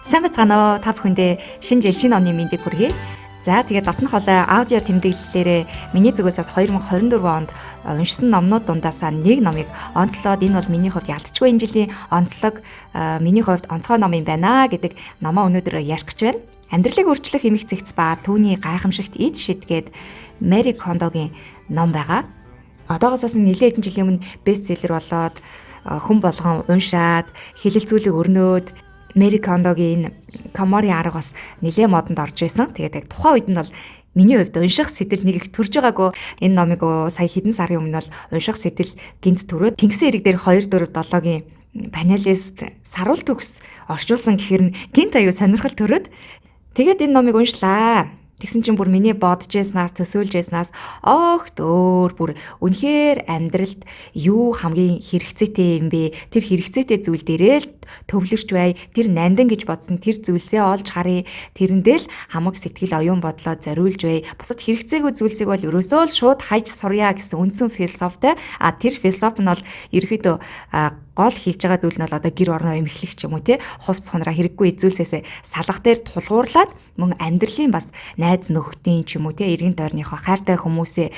Сайн бацгаана уу? Та бүхэндээ шинэ жил шинэ оны мэндийг хүргэе. За тэгээд дотны холой аудио тэмдэглэлээрээ миний зүгээс 2024 онд уншсан номнууд дундаасаа нэг номыг онцлоод энэ бол миний хувьд ялцчгүй энэ жилийн онцлог миний хувьд онцгой ном юм байна гэдэг номоо өнөөдөр ярих гэж байна. Амьдралыг өөрчлөх эмх зэгц ба түүний гайхамшигт эд шидгээд Мэри Кондогийн ном байгаа. Одоогоос нэлээд хэдэн жилийн өмнө бестселлер болоод хүн болгон уншаад хэлэлцүүлэг өрнөөд Мэри Кондогийн Камори арга бас нэлээд модонд орж исэн. Тэгээд яг тухайн үед нь бол миний хувьд унших сэтэл нэг их төрж байгаагүй. Энэ номыг сая хэдэн сарын өмнө бол унших сэтэл гинт төрөөд Тэнгисийн эрэг дээр 2 4 7-гийн панелист саруул төгс орчуулсан гэхээр нь гинт аюу сонирхол төрөөд тэгээд энэ номыг уншлаа. Тэгсэн чинь бүр миний бодож яснаас төсөөлж яснаас огт бүр үнэхээр амьдралд юу хамгийн хэрэгцээтэй юм бэ? Тэр хэрэгцээтэй зүйл дээрээ л төвлөрч бай. Тэр нандан гэж бодсон тэр зүйлсээ олж харъя. Тэрэндээ л хамаг сэтгэл оюун бодлоо зориулж бай. Бусад хэрэгцээгүй зүйлсийг бол ерөөсөө л шууд хайж сурья гэсэн үндсэн философитой. Тэр философи нь бол ерөөхдөө гол хийж байгаа зүйл нь бол одоо гэр орноо эмхлэх ч юм уу те хувцс хонороо хэрэггүй эзүүлсээс салах дээр тулгуурлаад мөн амьдралын бас найз нөхдийн ч юм уу те эргэн тойрныхоо хайртай хүмүүсээ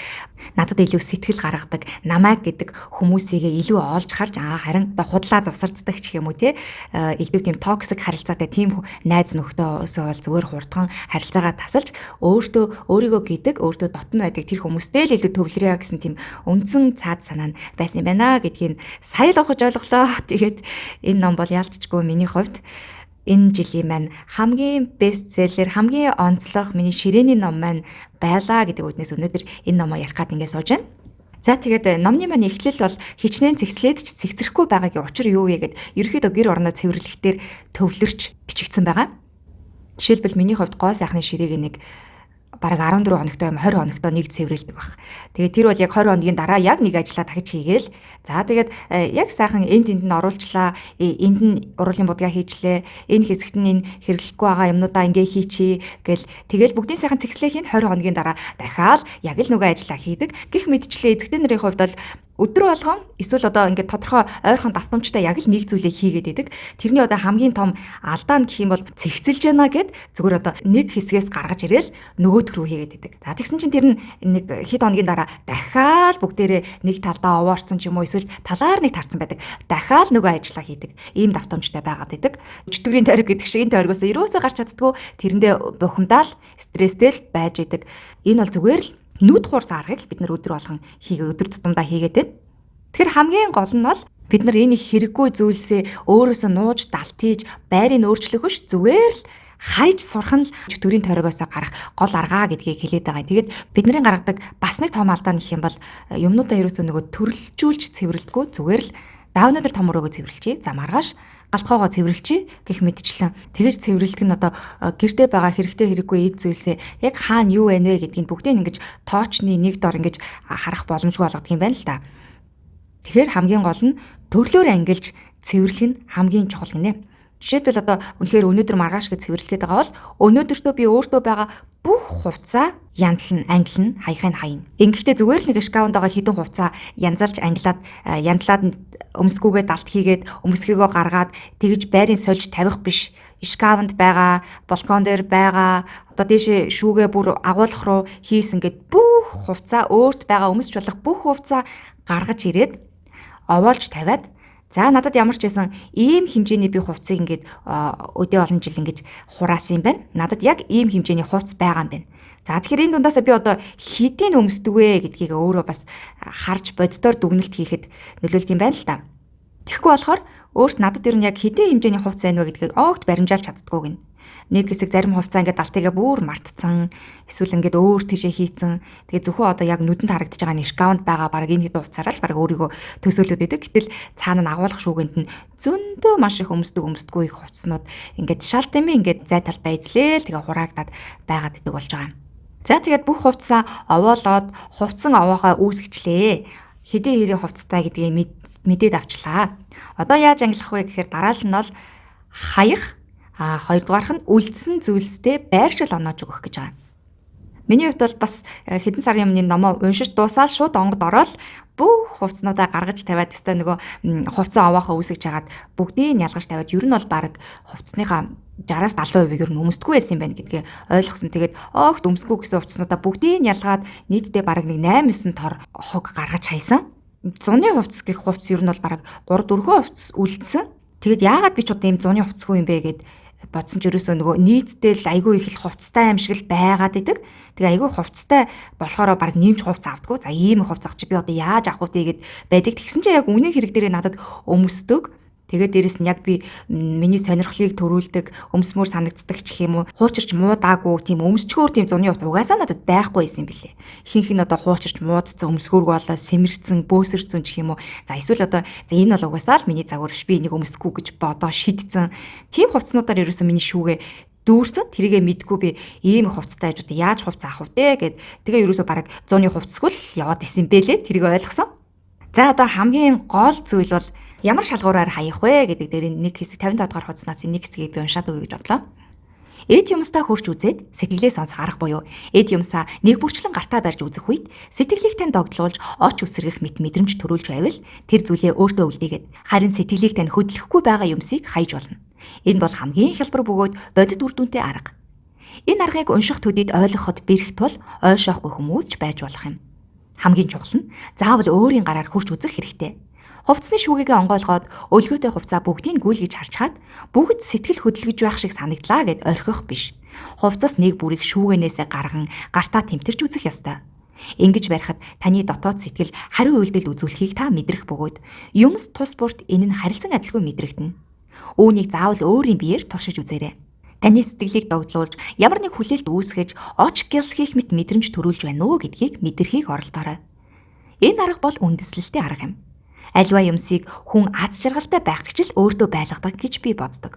надад илүү сэтгэл гаргадаг намайг гэдэг хүмүүсийгээ илүү олж харж харин одоо худлаа завсарддаг ч юм уу те илүү тийм токсик харилцаатай тийм найз нөхдөөөсөө бол зүгээр хурдхан харилцаагаа тасалж өөрийгөө гэдэг өөртөө дотн байдаг тэр хүмүүстэй л илүү төвлөрье гэсэн тийм үндсэн цаад санаа нь байсан юм байна гэдгийг сая л ухаж ойлголоо. Тэгээд энэ ном бол ялцчгүй миний хувьд энэ жилийн маань хамгийн бестселлер, хамгийн онцлог миний ширээний ном маань байлаа гэдэг үднээс өнөөдөр энэ номоо ярих гад ингэ сууж байна. За тэгээд номны маань эхлэл бол хичнээн цэгцлээд ч цэгцрэхгүй байгаагийн учир юу вэ гэд ерөөхдөө гэр орноо цэвэрлэхтэр төвлөрч бичигдсэн байгаа. Жишээлбэл миний хувьд гоо сайхны ширээг нэг бараг 14 хоногтой юм 20 хоногтой нэг цэвэрлдэг баг. Тэгээд тэр бол яг 20 хоногийн дараа яг нэг ажлаа дахиж хийгээл. За тэгээд яг сайхан энд тэнд нь оруулчлаа. Энд нь уруулын будгаа хийчлээ. Энэ хэсэгт нь энэ хэрэглэхгүй байгаа юмнуудаа ингээ хийчихье гэл. Тэгэл бүгдийн сайхан цэгцлэхийн 20 хоногийн дараа дахиад яг л нөгөө ажлаа хийдэг. Гэх мэтчлээ эзэгтэй нарын хувьд бол өдөр болгон эсвэл одоо ингээд тодорхой ойрхон давтамжтай яг л нэг зүйлээ хийгээд идэг. Тэрний одоо хамгийн том алдаа нь гэх юм бол цэгцэлж яана гэд зүгээр одоо нэг хэсгээс гаргаж ирээл нөгөөд рүү хийгээд идэг. За тэгсэн чинь тэр нь нэг хэд хоногийн дараа дахиад бүгдээрээ нэг талдаа овоорцсон ч юм уу эсвэл талаар нэг тарцсан байдаг. Дахиад нөгөө ажиллаа хийдэг. Ийм давтамжтай байгаад идэг. Өчтөрийн тойрог гэдэг шиг энэ тойрогоос ерөөсөө гарч чаддгүй тэрэндээ бухимдаал стресстэй л байж идэг. Энэ бол зүгээр л нүд хуурс аргыг бид нар өдөр болгон өдөр тутамдаа хийгээд байна. Тэгэхээр хамгийн гол нь бол бид нар энэ их хэрэггүй зүйлсээ өөрөөсөө нууж далт хийж байрыг өөрчлөх биш зүгээр л хайж сурах нь төрийн тойрогоос гарах гол аргаа гэдгийг хэлээд байгаа. Тэгээд бидний гаргадаг бас нэг том алдаа нэх юм бол юмнуудаа ерөөсөө нөгөө төрөлжүүлж цэвэрлэдэггүй зүгээр л даавнуудаар том өрөөгөө цэвэрлэжээ. За маргааш галтгоогоо цэвэрлэжээ гэх мэтчлэн тэгэж цэвэрлэх нь одоо гэртээ байгаа хэрэгтэй хэрэггүй эд зүйлсээ яг хаана юу байна вэ гэдгийг бүгдийг ингэж тоочны нэг дор ингэж харах боломжгүй болгодог юм байна л да. Тэгэхээр хамгийн гол нь төрлөөр ангилж цэвэрлэх нь хамгийн чухал гинэ. Жишээлбэл одоо үнэхээр өнөөдөр маргааш гэж цэвэрлэх гэдэг байгаа бол өнөөдөртөө би өөртөө байгаа бүх хувцаа янзлан ангилна, хаяхын хаяна. Ингэхдээ зүгээр л нэг шкафанд байгаа хідэн хувцаа янзалж янзлаад өмсгүүгээ далт хийгээд өмсгийгөө гаргаад тэгж байрын сольж тавих биш. Шкафанд байгаа, балкон дээр байгаа, одоо дээшээ шүүгээ бүр агуулгах руу хийсэн гэд бүх хувцаа өөрт байгаа өмсч болох бүх хувцаа гаргаж ирээд овоолж тавиад за надад ямар ч байсан ийм хэмжээний би хувцсыг ингээд өдөө олон жил ингэж хураасан юм байна. Надад яг ийм хэмжээний хувцс байгаа юм байна. За тэгэхээр энэ дундаас би одоо хэдийн өмсдөг вэ гэдгийг өөрөө бас харж боддоор дүгнэлт хийхэд нөлөөлт юм байна л да. Тэгэхгүй болохоор өөрт надад ер нь яг хэдийн хэмжээний хувцс байна вэ гэдгийг огт баримжаалж чаддгүй гин. Нэг хэсэг зарим хувцаа ингээд далтыгаа бүр мартцсан эсвэл ингээд өөр тийшээ хийцэн тэгээ зөвхөн одоо яг нүдэнд харагдаж байгаа нэг шкафанд байгаа баг энэ хэд хувцаараа л баг өөрийгөө төсөөлөд идэг. Гэтэл цаана нь агуулгах шүүгэнд нь зөндөө маш их өмсдөггүй их хувцснууд ингээд шал тэмээ ингээд зай тал байзлээл тэгээ хураагдаад байгаад идэг болж байгаа юм. За тэгээд бүх хувцаа овоолоод хувцсан овоохоо үүсгэчлээ. Хэдийн хэрэг хувцтай гэдгийг мэдээд авчлаа. Одоо яаж ангилах вэ гэхээр дараалал нь бол хаях хоёрдугаарх нь үлдсэн зүйлстэй байршил оноож өгөх гэж байгаа. Миний хувьд бол бас хэдэн сарын өмнө номоо уншиж дуусаад шууд онгод ороод бүх хувцснуудаа гаргаж тавиад өстой нөгөө хувцсан овоохоо үүсгэж хагаад бүгдийг ялгаж тавиад ер нь бол баг хувцсныхаа 60-70% ер нь өмсдөггүй байсан юм байна гэдгээ ойлгосон. Тэгээд огт өмсгүү гэсэн хувцснуудаа бүгдийг ялгаад нийтдээ баг нэг 8-9 тор хог гаргаж хайсан. Зуны хувцс гэх хувцс ер нь бол баг 3-4 хувцс үлдсэн. Тэгээд яагаад би ч удаа ийм зуны хувцсгүй юм бэ гэд бодсон ч ерөөсөө нөгөө нийтдээ л айгүй их л хувцастай юм шиг л байгаад идэг. Тэгээ айгүй хувцастай болохоор баг нэмж хувц авдаггүй. За ийм хувц авах чи би одоо яаж авах вэ гэд байдаг. Тэгсэн чинь яг үнийн хэрэг дээрээ надад өмсдөг. Тэгээд дээрэс нь яг би миний сонирхлыг төрүүлдэг, өмсмөр санагддаг ч гэх юм уу, хуучирч муудаагүй тийм өмсчгөөр тийм зуны хувц угаасаа надад байхгүй байсан юм билээ. Ихэнх нь одоо хуучирч муудцсан, өмсгөөрг болоо сэмэрцэн, бөөсөрцөн ч юм уу. За эсвэл одоо энэ бол угаасаа л миний загвар биш, би энийг өмсөхгүй гэж бодоо шийдсэн. Тийм хувцснуудаар ерөөсөн миний шүүгээ дүүрсэн. Тэрийгэ мэдгүй би ийм хувцтай ажууд яаж хувц авах вэ гэд тэгээ ерөөсөө бараг зуны хувцсгүй л яваад исэн бэлээ. Тэрийг ойлгосон. За одоо хамгийн гол зүйл бол ямар шалгуураар хаях вэ гэдэг дээр нэг хэсэг 55 дугаар хуудаснаас нэг хэсгийг би уншаад өгье гэж бодлоо. Эд юмстаа хурж үзээд сэтгэлээ сонсох арга буюу эд юмсаа нэг бүрчлэн гартаа барьж үзэх үед сэтгэлийг тань догдлуулж оч үсрэх мэт мэдрэмж төрүүлж байвал тэр зүйлээ өөртөө үлдээгээд харин сэтгэлийг тань хөдлөхгүй байгаа юмсыг хайж болно. Энэ бол хамгийн хялбар бөгөөд бодит үр дүнтэй арга. Энэ аргыг унших төдийд ойлгоход бэрх тул ойшоохгүй хүмүүс ч байж болох юм. Хамгийн чухал нь заавал өөрийн гараар хурж үзэх хэрэгтэй. Хувцсны шүүгээгээ онгойлгоод өлгөөтэй хувцаа бүгдийг гүйлгэж харчхаад бүгд сэтгэл хөдлөж байх шиг санагдлаа гэд орхих биш. Хувцас нэг бүрийг шүүгэнээсээ гарган гартаа тэмтэрч үзэх ёстой. Ингэж барихад таны дотоод сэтгэл хариу үйлдэл үзүүлэхийг та мэдрэх бөгөөд юмс тус бүрт энэ нь харилцан адилгүй мэдрэгдэнэ. Үүнийг заавал өөрийн биеэр туршиж үзээрэй. Таны сэтгэлийг догдлуулж ямар нэг хүлээлт үүсгэж оч гялсхийх мэт мэдрэмж төрүүлж байна уу гэдгийг мэдрэхийг оролдоорой. Энэ арга бол үндэслэлтийн арга юм. Альва юмсыг хүн аз жаргалтай байх гэж л өөртөө байлгадаг гэж би боддог.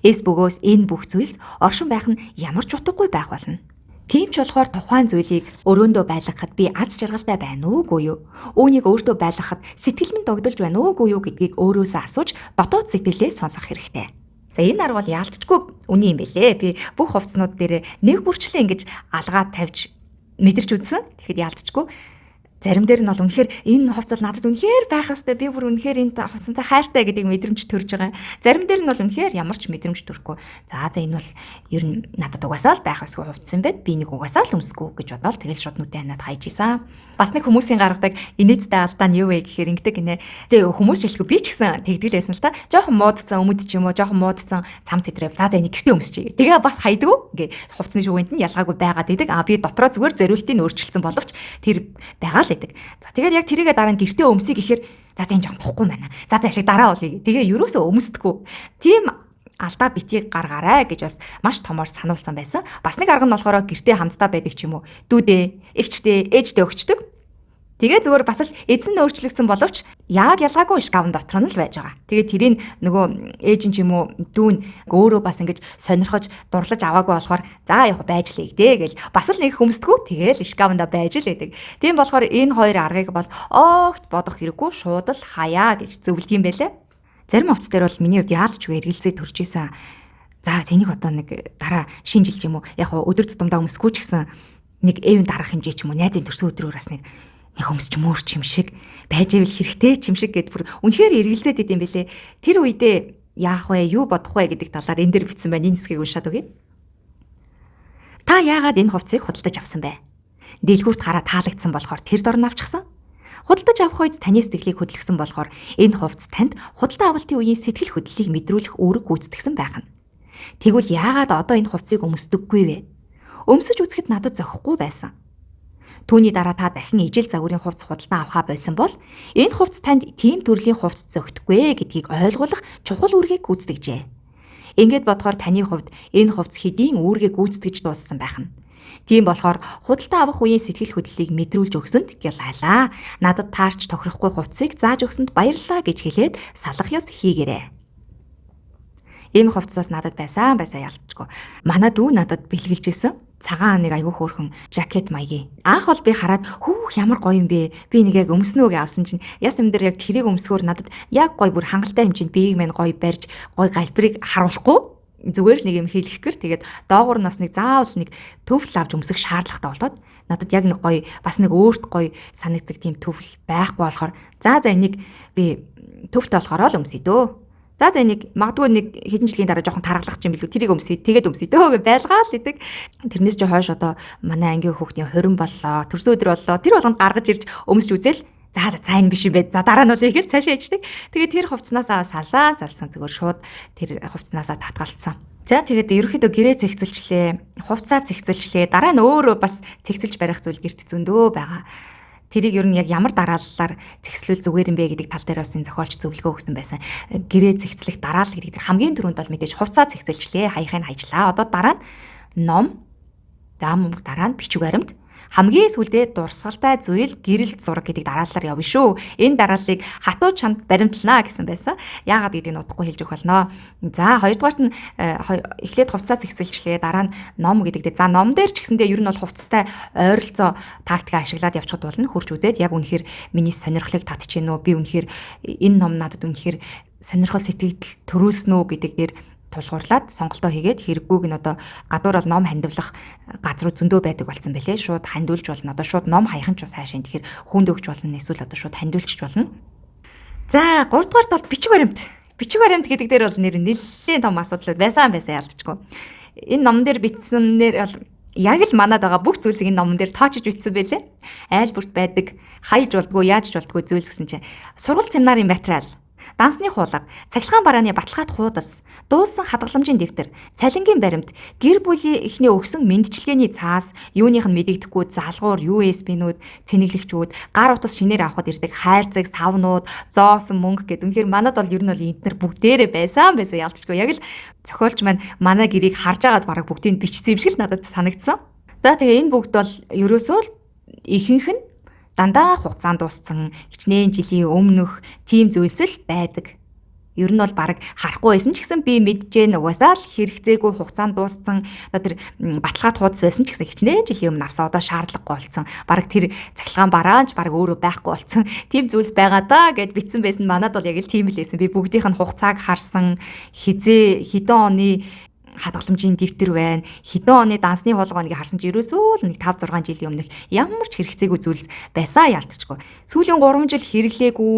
Эс бөгөөс энэ бүх зүйлс оршин байх нь ямар ч утгагүй байх болно. Тийм ч болохоор тухайн зүйлийг өрөөндөө байлгахад би аз жаргалтай байна уугүй юу? Үүнийг өөртөө байлгахад сэтгэл минь догдолж байна уугүй юу гэдгийг өөрөөсөө асууж дотоод сэтгэлээ сонсох хэрэгтэй. За энэ арга бол яалтчгүй үний юм бэлээ. Би бүх хувцснууд дээр нэг бүрчлээ ингэж алгаад тавьж мэдэрч үзсэн. Тэгэхэд яалтчгүй зарим дээр нь бол үнэхээр энэ хувцас надад үнэхээр байх хэвээр би бүр үнэхээр энэ хувцантай хайртай гэдэг мэдрэмж төрж байгаа. Зарим дээр нь бол үнэхээр ямар ч мэдрэмж төрөхгүй. За энэ бол ер нь надад угаасаа л байх хэсгүй хувцсан байд. Би нэг угаасаа л өмсгүү гэж бодоод тэгэл шууд нүдэ ханаад хайж ийсэн. Бас нэг хүмүүсийн гаргадаг инээдтэй алдаа нь юу вэ гэхээр ингэдэг гинэ. Тэгээ хүмүүс ч хэлэхгүй би ч гэсэн тэгдэл байсан л та. Жохон муудцсан өмд ч юм уу, жохон муудцсан цам цэдрээ. За энийг гэртээ өмсчихье. Тэгээ бас хайдаг. Ингээ хувцсны шүүгэнд нь ялгаагүй байгаад идэг. Би дотроо зүгээр зориултыг өөрчилсөн боловч тэр байгаа л идэг. За тэгээд яг тэрийгэ дараа нь гэртээ өмсөе гэхээр за энэ жохон тухгүй байна. За ашиг дараа болъё. Тэгээ ерөөсөө өмсдөггүй. Тийм алдаа битгий гаргаарай гэж бас маш томоор сануулсан байсан. Бас нэг арга нь болохоор гэртээ хамтдаа байдаг ч юм уу. Дүүдээ, эгчтэй, ээжтэй өгчдөг. Тэгээ зүгээр бас л эзэн нь өөрчлөгдсөн боловч яг ялгаагүй шкафн дотор нь л байж байгаа. Тэгээ тэрийг нөгөө ээж нь ч юм уу дүүн өөрөө бас ингэж сонирхож дурлаж аваагүй болохоор за яг байж л дээ гэл бас л нэг хөмсдгүү тэгээл шкафнда байж л байдаг. Тийм болохоор энэ хоёр аргыг бол огт бодох хэрэггүй шууд л хаяа гэж зөвлөд юм байлээ. Зарим хувцас дээр бол миний хувьд яалтчгүй эргэлзээ төрж исэн. За зэнийг одоо нэг дараа шинэ жил ч юм уу яг өдөр тутамдаа өмсөхгүй ч гэсэн нэг эвэн дарах хэмжээ ч юм уу найзын төрсөн өдрөөр бас нэг хөмсч мөөрч юм шиг байж ивэл хэрэгтэй ч юм шиг гэд бүр үнэхээр эргэлзээд идэм бэлээ. Тэр үедээ яах вэ, юу бодох вэ гэдэг талаар энэ дэр бичсэн байна. Энэ хэсгийг уншаад өгье. Та яагаад энэ хувцсыг худалдаж авсан бэ? Дэлгүүрт хараа таалагдсан болохоор тэр дор нь авчихсан. Худалдаж авах үед таны сэтгэлийг хөдөлгсөн болохоор энэ хувцс танд худалдаа авалтын үеийн сэтгэл хөдлөлийг мэдрүүлэх үүрэг гүйцэтгэсэн байх нь. Тэгвэл яагаад одоо энэ хувцсыг өмсдөггүй вэ? Өмсөж үзэхэд надад зохихгүй байсан. Түүний дараа та дахин ижил загварын хувцс худалдан авахаа байсан бол энэ хувцс танд тийм төрлийн хувцс зохидгүй гэдгийг ойлгуулах чухал үүргийг гүйцэтгэжээ. Ингээд бодохоор таны хувьд энэ хувцс хэдийн үүргийг гүйцэтгэж дууссан байх нь. Тийм болохоор худалдан авах үеийн сэтгэл хөдлөлийг мэдрүүлж өгсөнд гялайлаа. Надад таарч тохирохгүй хувцсыг зааж өгсөнд баярлалаа гэж хэлээд салах ёс хийгээрэй. Ийм хувцсаас надад байсан ялцчгүй. Манай дүү надад бэлгэлж исэн. Цагаан нэг айгүй хөөрхөн жакет маягийн. Анх бол би хараад хүүх ямар гоё юм бэ? Би нэг яг өмснөөгээ авсан чинь яс юм дээр яг тэрийг өмсгөөр надад яг гоё бүр хангалттай хэмжээнд биеийг мань гоё барьж гоё галбирыг харуулахгүй. зүгээр л нэг юм хийлгэх гэр тэгээд доогуур нь бас нэг заавал нэг төвл авч өмсөх шаардлагатай болоод надад яг нэг гоё бас нэг өөрт гоё санагддаг тийм төвл байхгүй болохоор за энийг би төвлтэй болохоор л өмсөе дөө. За энийг магадгүй нэг хэдэн жилийн дараа жоохон таргалах юм билүү тэрийг өмсөе тэгээд өмсөе дөө гэж байлгаал идэг. Тэрнээс ч хойш одоо манай ангийн хүүхдийн 20 боллоо. Төрсөн өдөр боллоо. Тэр болгонд гаргаж ирж өмсөж үзэл за энэ биш юм бэ. За дараа нь бол ийгэл цаашаа ичдэг. Тэгээд тэр хувцаснаас салсан зүгээр шууд тэр хувцаснаас татгалцсан. За тэгээд ерөөхдөө гэрээ цэгцэлчлээ, хувцас цэгцэлчлээ. Дараа нь өөрөө бас цэгцэлж барих зүйл гэрт зөндөө байгаа. Тэрийг ер нь яг ямар дарааллаар цэгцлүүл зүгээр юм бэ гэдэг тал дээр бас энэ зохиолч зөвлөгөө өгсөн байсан. Гэрээ цэгцлэх дараалал гэдэг тэр хамгийн түрүүнд бол мэдээж хувцас цэгцэлчлээ, хаяхыг хайжлаа. Одоо дараа нь ном, мөнгө дараа нь бичиг баримт, хамгийн сүүлдээ дурсгалтай зүйл гэрэл зураг гэдэг дараалалаар явна шүү. Энэ дарааллыг хатуу чамд баримтлана гэсэн байсан. Яагаад гэдгийг нь удахгүй хэлж өгөх болно. За хоёрдугаарт нь эхлээд хувцас цэгцэлчлээ, дараа нь ном гэдэг. За ном дээр ч гэсэндээ ер нь бол хувцастай ойролцоо тактик ашиглаад явчихад болно. Хурж үдээд яг үнэхээр миний сонирхлыг татчихэв нөө, би үнэхээр энэ ном надад үнэхээр сонирхол сэтгэл төрүүлсэн үү гэдэг дээр тулгуурлаад сонголтоо хийгээд хэрэггүйг нь одоо гадуур бол ном хандивлах газруу зөндөө байдаг болсон байлээ. Шууд хандуулж болно. Одоо шууд ном хаяхан ч бас хаашаа. Тэгэхээр хүнд өгч болно. Эсвэл одоо шууд хандуулчих болно. За 3 дугаарт бол бичиг баримт. Бичиг баримт гэдэг дээр бол нэлээд том асуудал байсан ялцчихгүй. Энэ номон дээр бичсэнээр бол яг л манад байгаа бүх зүйлсийг энэ номон дээр тоочж бичсэн байлээ. Айл бүрт байдаг хайж болдгоо яаж болдгоо зүйлс гэсэн чинь сургууль семинарын материал, дансны хуулга, цахилгаан барааны баталгаат хуудас, дууссан хадгаламжийн дэвтэр, цалингийн баримт, гэр бүлийн эхний өгсөн мэндчилгээний цаас, юуных нь мэдэгдэхгүй залгуур, USB-нүүд, цэнэглэгчүүд, гар утас шинээр авахд ирдэг хайрцаг, савнууд, зоосон мөнгө гэдэг. Үнэхээр манад бол ер нь бол эднэр бүгдээрээ байсан ялцчихгүй. Яг л зохиолч маань манай гэрийг харж агаад бараг бүгдийг бичсэн юм шиг л надад санагдсан. За тэгээ энэ бүгд бол ерөөсөө л ихэнх нь дандаа хугацаанд дууссан хичнээн жилийн өмнөх тийм зүйлс л байдаг. Ер нь бол баг харахгүй байсан ч гэсэн би мэджээ угаасаа л хэрэгцээгүй хугацаанд дууссан одоо тэр баталгаат хуудас байсан ч гэсэн хичнээн жилийн өмнө авсан одоо шаардлагагүй болсон. Баг тэр цахилгаан бараанч баг өөрөө байхгүй болсон. Тийм зүйлс байгаа даа гэд битсэн байсан. Манад бол яг л тийм л байсан. Би бүгдийнх нь хугацааг харсан, хэдэн оны хадгаламжийн дэвтэр байна. Хэдэн оны дансны хоолгооныг харсан чи ерөөсөө л нэг 5-6 жилийн өмнөх ямар ч хэрэгцээгүй зүйлс байсан ялтчгүй. Сүүлийн 3 жил хэрэглээгүй,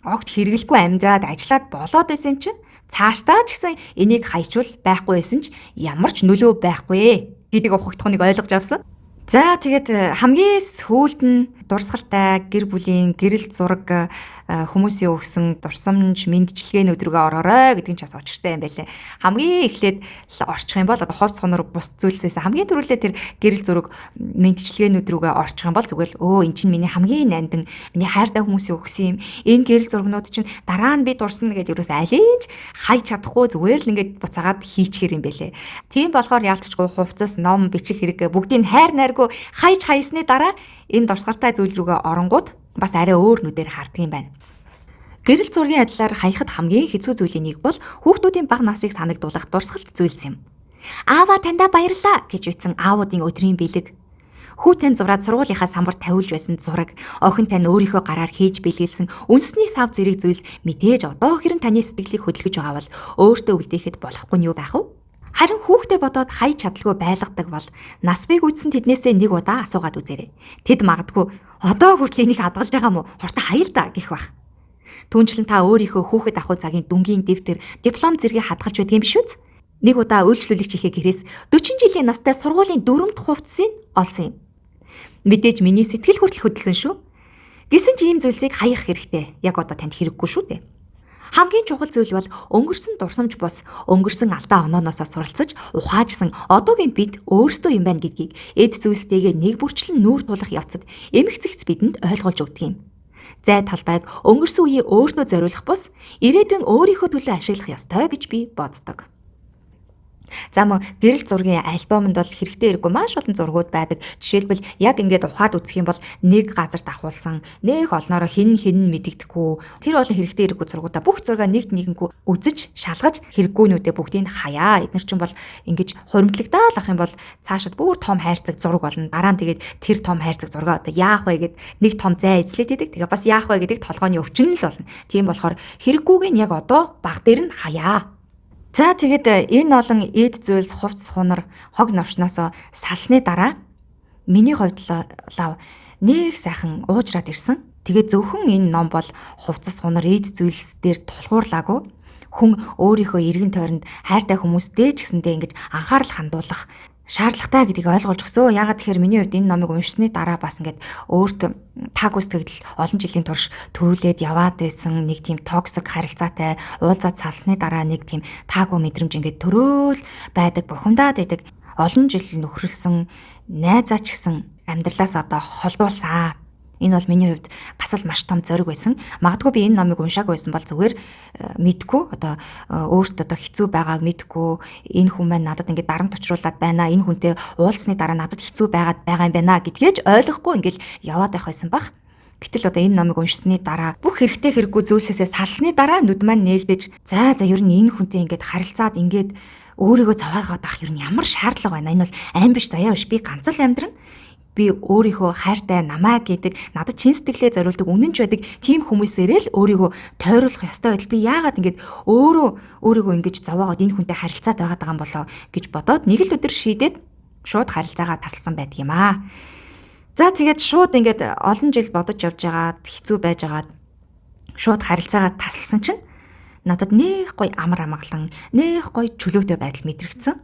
огт хэрэглэхгүй амьдраад ажиллаад болоод байсан юм чинь цаашдаа ч гэсэн энийг хайчвал байхгүй байсан ч ямар ч нөлөө байхгүй гэдгийг ухагдахыг ойлгож авсан. За тэгээд хамгийн сүүлд нь дурсгалтай гэр бүлийн гэрэл зураг хүмүүсийн өгсөн дурсамж мэндчилгээний өдрөгөө ороорой гэдэг нь ч бас очиртай юм байлээ. Хамгийн эхлээд орчих юм бол одоо ховц хонор бус зүйлсээс хамгийн түрүүлээ тэр гэрэл зураг мэндчилгээний өдрөгөө орчих юм бол зүгээр л эн чинь миний хамгийн нандин миний хайртай хүмүүсийн өгсөн юм. Энэ гэрэл зурагнууд чинь дараа нь би дурсна гэж юус алинч хайж чадахгүй зүгээр л ингээд буцаагаад хийчихэр юм байлээ. Тийм болохоор яалтчгүй хувцас, ном, бичих хэрэг бүгдийг хайр найргүй хайж хайсны дараа энэ дурсгалтай зүйл рүүгээ оронгууд бас арай өөр нүдээр харддаг юм байна. Гэрэл зургийн адилаар хаяхад хамгийн хэцүү зүйлийн нэг бол хүүхдүүдийн бага насыг санагдуулах дурсгалт зүйлс юм. Аава таньда баярлаа гэж ütсэн аавуудын өдрийн бэлэг. Хүү тань зураад сургуулийнхаа самбарт тавиулж байсан зураг, охин тань өөрийнхөө гараар хийж бэлгэлсэн үндэсний сав зэрэг зүйлс мэдээж одоо хэрэн таны сэтгэлийг хөдөлгөж байгаа бол өөртөө үлдээхэд болохгүй нь юу байх вэ? Харин хүүхдээ бодоод хайж чадлагүй байлгадаг бол нас бий гүйцсэн тэднээсээ нэг удаа асуугаад үзээрэй. Тэд магадгүй одоо хүртэл энийг хадгалж байгаа мó хурдан хаяа л да гэх бах. Түүнчлэн та өөрийнхөө хүүхэд ахуй цагийн дүнгийн дэвтэр, диплом зэргийг хадгалж байдаг юм биш үү? Нэг удаа үйлчлүүлэгч ихээ гэрээс 40 жилийн настай сургуулийн 4 дахь хувцсыг олсон юм. Мэдээж миний сэтгэл хүртэл хөдөлсөн шүү. Гэсэн чи ийм зүйлсийг хаях хэрэгтэй. Яг одоо танд хэрэггүй шүү дээ. Хамгийн чухал зүйл бол өнгөрсөн дурсамж бус өнгөрсөн алдаа онооноосоо суралцаж ухаажсан одоогийн бид өөрсдөө юм байна гэдгийг эд зүйлстэйгээ нэг бүрчлэн нүүр тулах явцад эмх зэгц бидэнд ойлгуулж өгдөг юм. Зай талбайг өнгөрсөн үеийг өөртөө зориулах бус ирээдүйн өөрийнхөө төлөө ашиглах ёстой гэж би боддог. За мөн гэрэл зургийн альбомонд бол хэрэгтэй хэрэггүй маш олон зургууд байдаг. Жишээлбэл яг ингээд ухаад үзэх юм бол нэг газарт ахуулсан, нэг олноороо хин мэдэгдэхгүй. Тэр бол хэрэгтэй хэрэггүй зургуудаа бүх зургаа нэгд нэгэнгүй үзэж, шалгаж хэрэггүйнүүдээ бүгдийг хаяа. Эднэр чинь бол ингэж хуримтлагдаал ах юм бол цаашид бүр том хайрцаг зураг болно. Дараа нь тэгээд тэр том хайрцаг зургаа одоо яах вэ гэд нэг том зай эзлээд идэг. Тэгээ бас яах вэ гэдэг толгойн өвчин л болно. Тийм болохоор хэрэггүйг нь яг одоо баг дээр нь хаяа. За тэгээд энэ олон эд зүйлс хувцс хунар хог навчнаас салсны дараа миний хувьд лав нэг сайхан уужраад ирсэн. Тэгээд зөвхөн энэ ном бол хувцас хунар эд зүйлс дээр тулгуурлаагүй. Хүн өөрийнхөө эргэн тойронд хайртай хүмүүстэй ч гэсэндээ ингэж анхаарал хандуулах шаардлагатай гэдгийг ойлгуулж өгсөн. Ягаад тэгэхээр миний хувьд энэ номыг уншсны дараа бас ингээд өөрт таагүй сэтгэл олон жилийн турш төрүүлээд яваад байсан нэг тийм токсик харилцаатай уулзаад салсны дараа нэг тийм таагүй мэдрэмж ингээд төрөөл байдаг, бухимдаад байдаг. Олон жил нөхрөлсөн найзаа ч гэсэн амьдралаас одоо холдуулсан. Энэ бол миний хувьд бас л маш том зориг байсан. Магадгүй би энэ номыг уншаагүй байсан бол зүгээр мэдгүй одоо өөртөө одоо хэцүү байгааг мэдгүй энэ хүн маань надад ингээд дарамт учруулад байна. Энэ хүнтэй уулзсны дараа надад хэцүү байгаа юм байна гэдгээч ойлгохгүй ингээд яваад байх байсан баг. Гэтэл одоо энэ номыг уншсны дараа бүх хэрэгтэй хэрэггүй зүйлсээсээ салсны дараа нүд маань нээгдэж за ер нь энэ хүнтэй ингээд харилцаад ингээд өөрийгөө заваагаад ах ер нь ямар шаардлага байна. Энэ бол айн биш заяа биш би ганц л амьдрна. Би өөрийнхөө хайртай намаа гэдэг надад чин сэтгэлээ зориулдаг үнэнч байдаг тийм хүмүүсээрээ л өөрийгөө тойруулах ёстой байтал би яагаад ингэж өөрийгөө ингэж зовоогоод энэ хүнтэй харилцаад байгаад байгаа юм болоо гэж бодоод нэг л өдөр шийдээд шууд харилцаагаа тасалсан байдаг юм аа. За тэгээд шууд ингэж олон жил бодож явж байгаад хэцүү байжгаад шууд харилцаагаа тасалсан чинь надад нэх гой амар амгалан нэх гой чөлөөтэй байдал мэдрэгдсэн.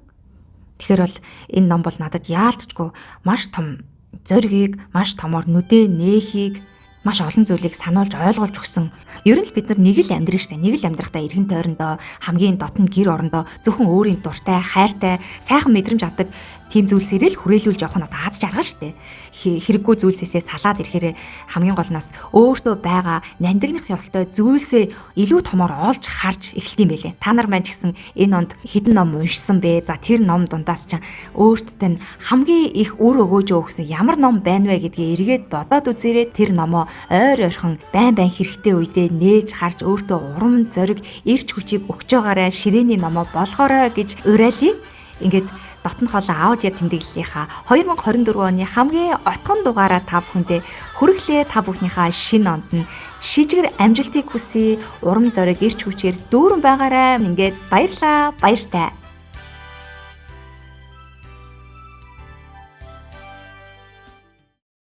Тэгэхээр бол энэ ном бол надад яалтчгүй маш том зоригийг, маш томор нүдэ нээхийг, маш олон зүйлийг сануулж ойлгуулж өгсөн. Ер нь л бид нар нэг л амьдрын штэ. Нэг л амьдрахтаа эргэн тойрондоо хамгийн дотн гэр орондоо зөвхөн өөрийн дуртай, хайртай, сайхан мэдрэмж авдаг тийм зүйлсээрээ л хүрээлүүлж явах нь одоо аз жаргал штэ. Хэрэггүй зүйлсээсээ салаад ирэхээр хамгийн гол нас өөртөө байгаа нандинах ёстой зүйлсээ илүү томоор олж харж эхэлт юм байлээ. Та нар маань ч гэсэн энэ онд хэдэн ном уншсан бэ? За тэр ном дундаас ч өөртөө хамгийн их үр өгөөж өгсөн ямар ном байна вэ гэдгийг эргээд бодоод үзээрэй. Тэр номоо ойр ойрхон байн хэрэгтэй үедээ нээж харж өөртөө урам зориг эрч хүчийг өгч байгаарай. Ширээний номоо болохоорой гэж уриалъя. Ингээд Дотн хоолой аудио тэмдэглэлийнхаа 2024 оны хамгийн отгон дугаараа та бүхэндээ хүргэлээ. Та бүхнийхээ шинэ онд нь шижгэр амжилтыг хүсье. Урам зориг эрч хүчээр дүүрэн байгаарай. Ингээд баярлаа. Баяртай.